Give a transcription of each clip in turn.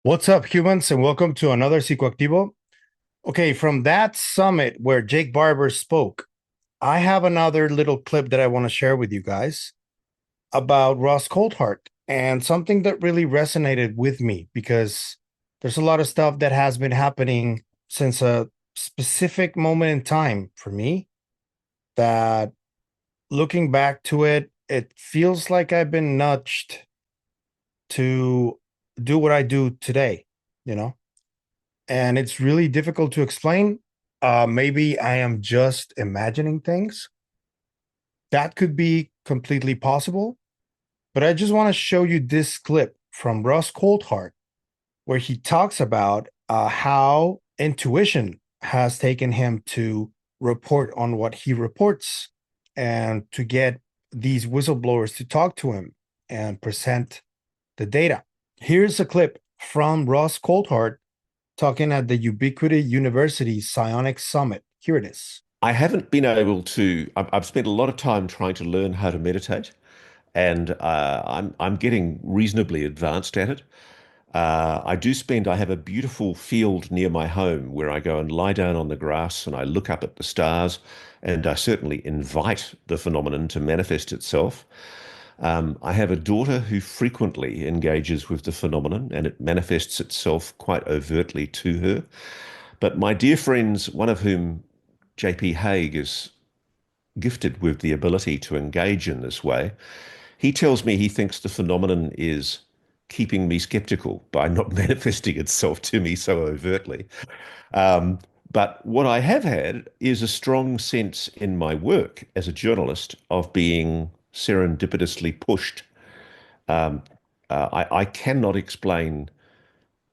What's up, humans, and welcome to another Psicoactivo. Okay, from that summit where Jake Barber spoke, I have another little clip that I want to share with you guys about Ross Coulthart and something that really resonated with me because there's a lot of stuff that has been happening since a specific moment in time for me that looking back to it, it feels like I've been nudged to do what I do today, you know? And it's really difficult to explain. Maybe I am just imagining things. That could be completely possible. But I just want to show you this clip from Ross Coulthart, where he talks about how intuition has taken him to report on what he reports and to get these whistleblowers to talk to him and present the data. Here's a clip from Ross Coulthart talking at the Ubiquity University Psionics Summit. Here it is. I haven't been able to. I've spent a lot of time trying to learn how to meditate, and I'm getting reasonably advanced at it. I have a beautiful field near my home where I go and lie down on the grass and I look up at the stars, and I certainly invite the phenomenon to manifest itself. I have a daughter who frequently engages with the phenomenon, and it manifests itself quite overtly to her. But my dear friends, one of whom JP Haig is gifted with the ability to engage in this way, he tells me he thinks the phenomenon is keeping me skeptical by not manifesting itself to me so overtly. Um, but what I have had is a strong sense in my work as a journalist of being serendipitously pushed. Um, I cannot explain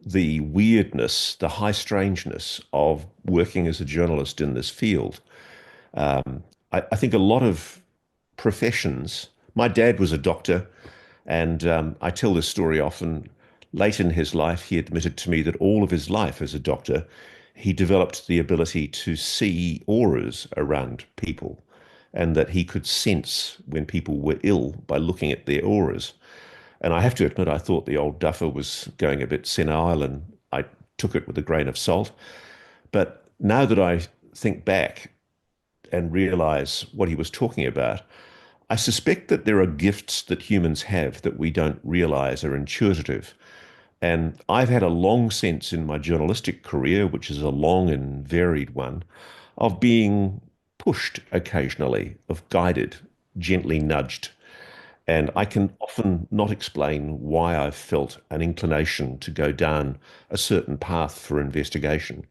the weirdness, the high strangeness of working as a journalist in this field. I think a lot of professions. My dad was a doctor, and I tell this story often. Late in his life, he admitted to me that all of his life as a doctor, he developed the ability to see auras around people, and that he could sense when people were ill by looking at their auras. And I have to admit, I thought the old duffer was going a bit senile, and I took it with a grain of salt. But now that I think back and realize what he was talking about, I suspect that there are gifts that humans have that we don't realize are intuitive. And I've had a long sense in my journalistic career, which is a long and varied one, of being pushed occasionally, of guided, gently nudged. And I can often not explain why I've felt an inclination to go down a certain path for investigation.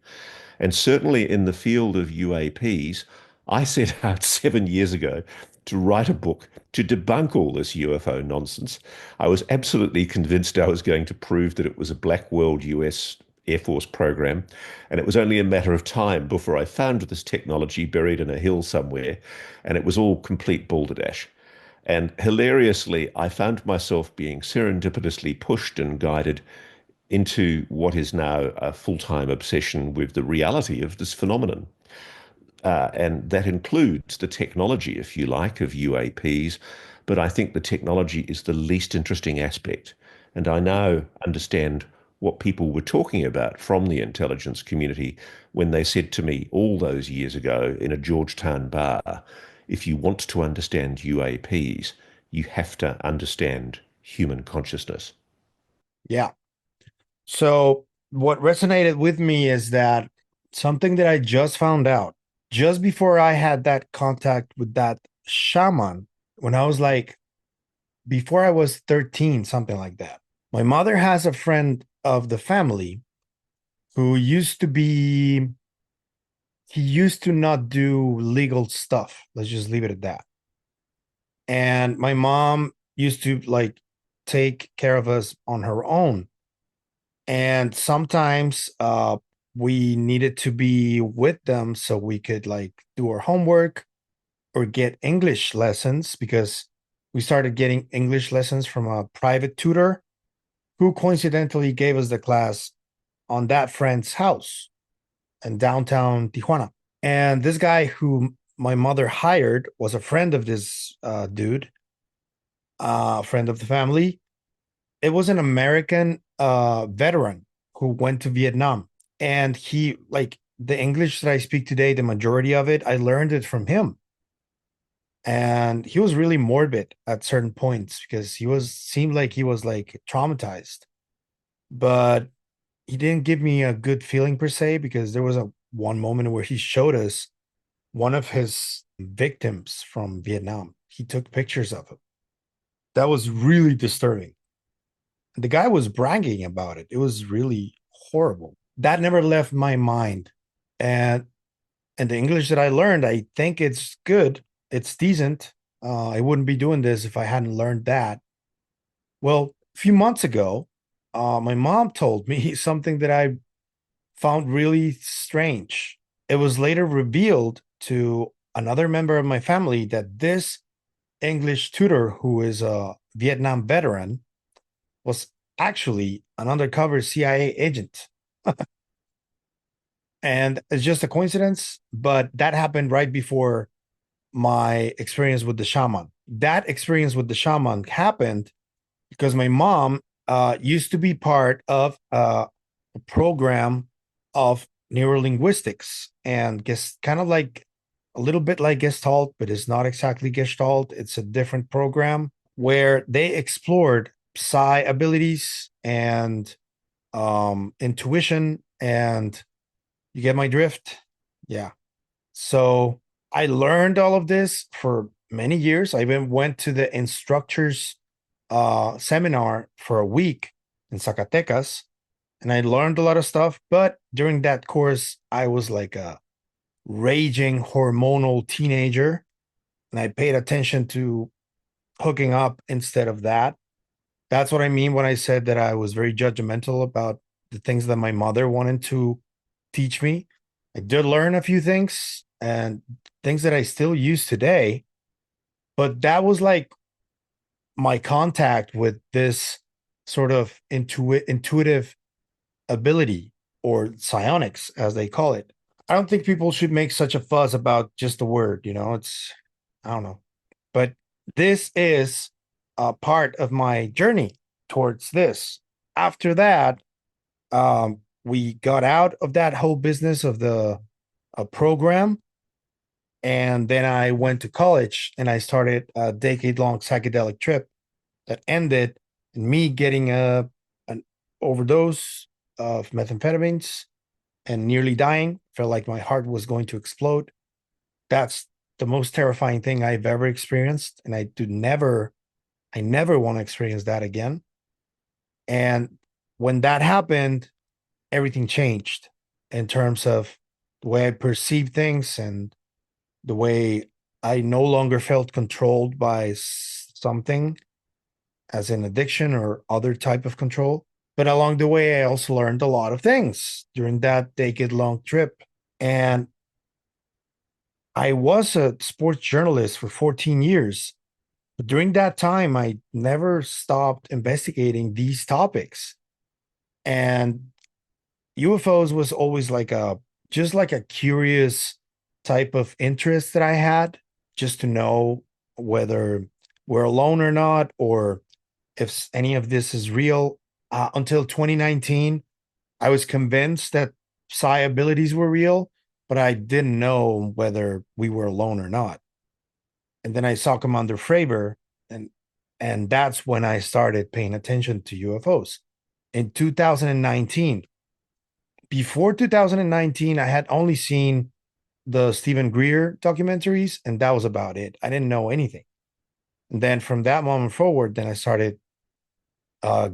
And certainly in the field of UAPs, I set out 7 years ago to write a book to debunk all this UFO nonsense. I was absolutely convinced I was going to prove that it was a black world US Air Force program, and it was only a matter of time before I found this technology buried in a hill somewhere, and it was all complete balderdash. And hilariously, I found myself being serendipitously pushed and guided into what is now a full-time obsession with the reality of this phenomenon. And that includes the technology, if you like, of UAPs. But I think the technology is the least interesting aspect. And I now understand what people were talking about from the intelligence community when they said to me all those years ago in a Georgetown bar, if you want to understand UAPs, you have to understand human consciousness. Yeah. So, what resonated with me is that something that I just found out just before I had that contact with that shaman when I was like, before I was 13, something like that. My mother has a friend of the family who used to be, he used to not do legal stuff. Let's just leave it at that. And my mom used to like take care of us on her own. And sometimes we needed to be with them so we could like do our homework or get English lessons because we started getting English lessons from a private tutor who coincidentally gave us the class on that friend's house in downtown Tijuana. And this guy who my mother hired was a friend of this dude, friend of the family. It was an American veteran who went to Vietnam. And he, like, the English that I speak today, the majority of it, I learned it from him. And he was really morbid at certain points because seemed like he was like traumatized. But he didn't give me a good feeling per se, because there was a one moment where he showed us one of his victims from Vietnam. He took pictures of him. That was really disturbing. The guy was bragging about it. It was really horrible. That never left my mind. And the English that I learned, I think it's good. It's decent. I wouldn't be doing this if I hadn't learned that. Well, a few months ago, my mom told me something that I found really strange. It was later revealed to another member of my family that this English tutor, who is a Vietnam veteran, was actually an undercover CIA agent. And it's just a coincidence, but that happened right before my experience with the shaman. That experience with the shaman happened because my mom used to be part of a program of neurolinguistics, and guess kind of like a little bit like Gestalt, but it's not exactly Gestalt. It's a different program where they explored psi abilities and intuition. And you get my drift? Yeah. So I learned all of this for many years. I even went to the instructors seminar for a week in Zacatecas, and I learned a lot of stuff. But during that course, I was like a raging hormonal teenager, and I paid attention to hooking up instead of that. That's what I mean when I said that I was very judgmental about the things that my mother wanted to teach me. I did learn a few things and things that I still use today, but that was like my contact with this sort of intuitive ability, or psionics, as they call it. I don't think people should make such a fuss about just the word, it's, I don't know. But this is a part of my journey towards this. After that, we got out of that whole business of the program. And then I went to college and I started a decade long psychedelic trip that ended in me getting an overdose of methamphetamines and nearly dying. Felt like my heart was going to explode. That's the most terrifying thing I've ever experienced. And I never want to experience that again. And when that happened, everything changed in terms of the way I perceived things and the way I no longer felt controlled by something, as in addiction or other type of control. But along the way, I also learned a lot of things during that decade long trip. And I was a sports journalist for 14 years. But during that time, I never stopped investigating these topics. And UFOs was always like just like a curious type of interest that I had, just to know whether we're alone or not, or if any of this is real. Until 2019, I was convinced that psi abilities were real, but I didn't know whether we were alone or not. And then I saw Commander Fravor, and that's when I started paying attention to UFOs in 2019. Before 2019, I had only seen the Stephen Greer documentaries, and that was about it. I didn't know anything. And then from that moment forward, then I started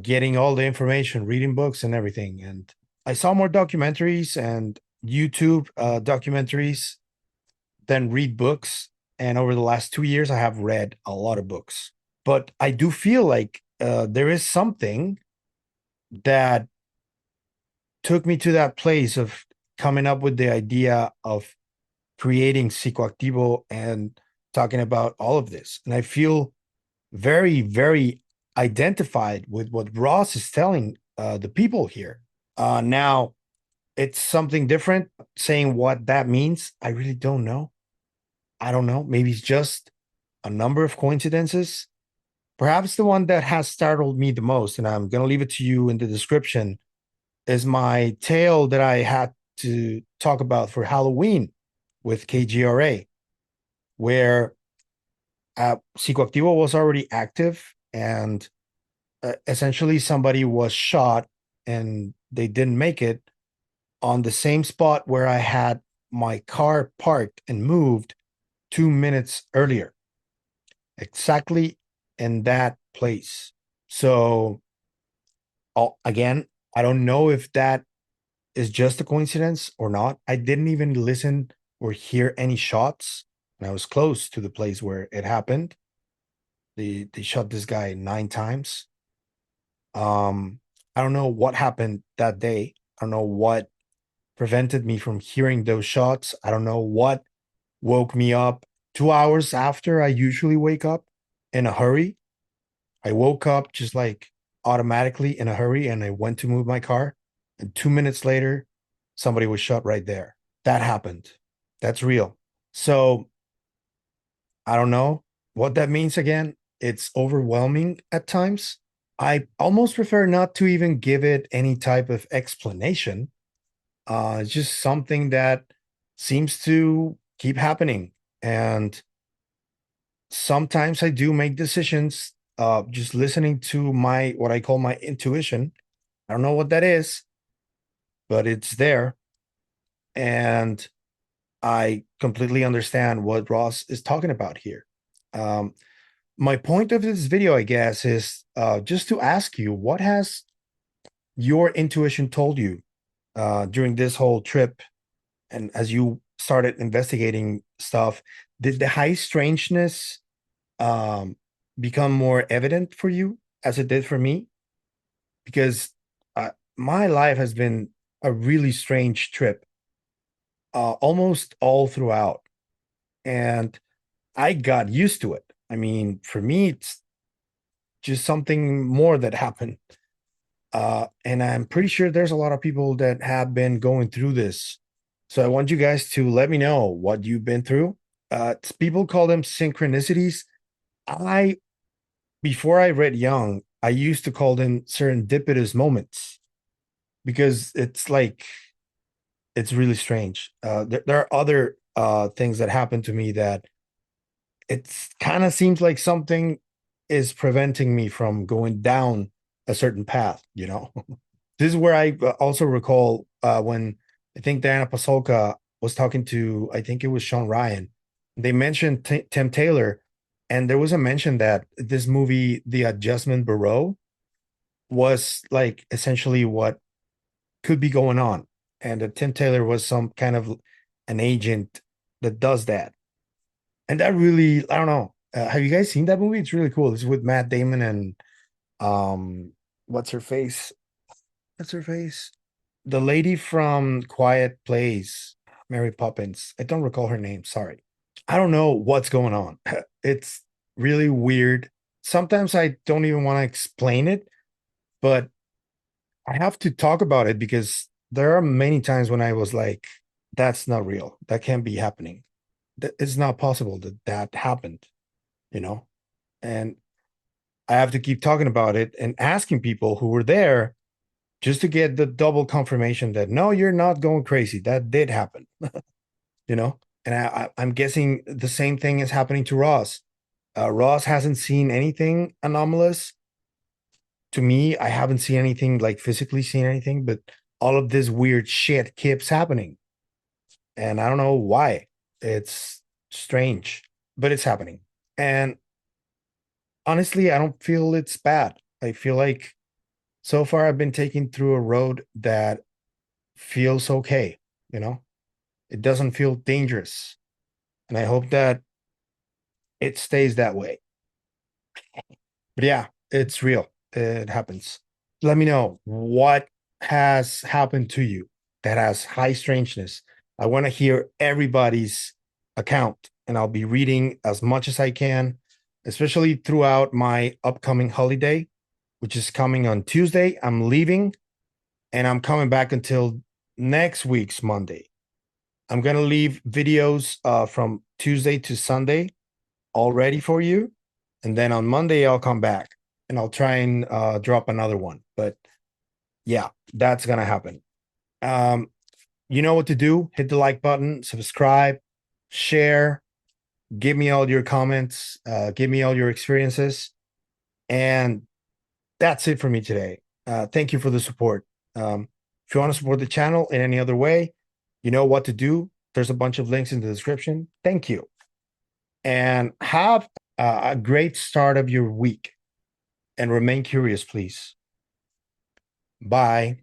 getting all the information, reading books and everything. And I saw more documentaries and YouTube documentaries than read books. And over the last 2 years, I have read a lot of books. But I do feel like there is something that took me to that place of coming up with the idea of creating Psicoactivo and talking about all of this. And I feel very, very identified with what Ross is telling the people here. Now, it's something different. Saying what that means, I really don't know. I don't know. Maybe it's just a number of coincidences. Perhaps the one that has startled me the most, and I'm going to leave it to you in the description, is my tale that I had to talk about for Halloween with KGRA, where Psicoactivo was already active, and essentially somebody was shot and they didn't make it on the same spot where I had my car parked and moved 2 minutes earlier, exactly in that place. So, again, I don't know if that is just a coincidence or not. I didn't even listen or hear any shots, and I was close to the place where it happened. They shot this guy 9 times. Um, I don't know what happened that day. I don't know what prevented me from hearing those shots. I don't know what woke me up 2 hours after I usually wake up in a hurry. I woke up just like automatically in a hurry, and I went to move my car. And 2 minutes later, somebody was shot right there. That happened. That's real. So I don't know what that means again. It's overwhelming at times. I almost prefer not to even give it any type of explanation. It's just something that seems to keep happening. And sometimes I do make decisions just listening to my what I call my intuition. I don't know what that is, but it's there. And I completely understand what Ross is talking about here. Um, my point of this video, I guess, is just to ask you, what has your intuition told you during this whole trip? And as you started investigating stuff, did the high strangeness um, become more evident for you as it did for me? Because my life has been a really strange trip, almost all throughout. And I got used to it. I mean, for me, it's just something more that happened. And I'm pretty sure there's a lot of people that have been going through this. So I want you guys to let me know what you've been through. People call them synchronicities. I, before I read Young, I used to call them serendipitous moments because it's like, it's really strange. There are other things that happen to me that it's kind of seems like something is preventing me from going down a certain path, you know? This is where I also recall when I think Diana Pasolka was talking to, I think it was Sean Ryan. They mentioned Tim Taylor, and there was a mention that this movie, The Adjustment Bureau, was like essentially what could be going on, and that Tim Taylor was some kind of an agent that does that. And that really, I don't know. Have you guys seen that movie? It's really cool. It's with Matt Damon and um, what's her face? What's her face? The lady from Quiet Place, Mary Poppins. I don't recall her name. Sorry. I don't know what's going on. It's really weird. Sometimes I don't even want to explain it, but I have to talk about it because there are many times when I was like, that's not real. That can't be happening. It's not possible that that happened, you know? And I have to keep talking about it and asking people who were there just to get the double confirmation that no, you're not going crazy. That did happen, you know? And I'm guessing the same thing is happening to Ross. Ross hasn't seen anything anomalous. To me, I haven't seen anything like physically seen anything, but all of this weird shit keeps happening. And I don't know why. It's strange, but it's happening. And honestly, I don't feel it's bad. I feel like so far I've been taking through a road that feels okay, you know? It doesn't feel dangerous. And I hope that it stays that way. But yeah, it's real. It happens. Let me know what has happened to you that has high strangeness. I want to hear everybody's account, and I'll be reading as much as I can, especially throughout my upcoming holiday, which is coming on Tuesday. I'm leaving and I'm coming back until next week's Monday. I'm going to leave videos from Tuesday to Sunday all ready for you. And then on Monday, I'll come back and I'll try and drop another one. But Yeah, that's gonna happen. Um, you know what to do. Hit the like button, subscribe, share, give me all your comments, give me all your experiences. And that's it for me today. Thank you for the support. If you want to support the channel in any other way, you know what to do. There's a bunch of links in the description. Thank you. And have a great start of your week. And remain curious, please. Bye.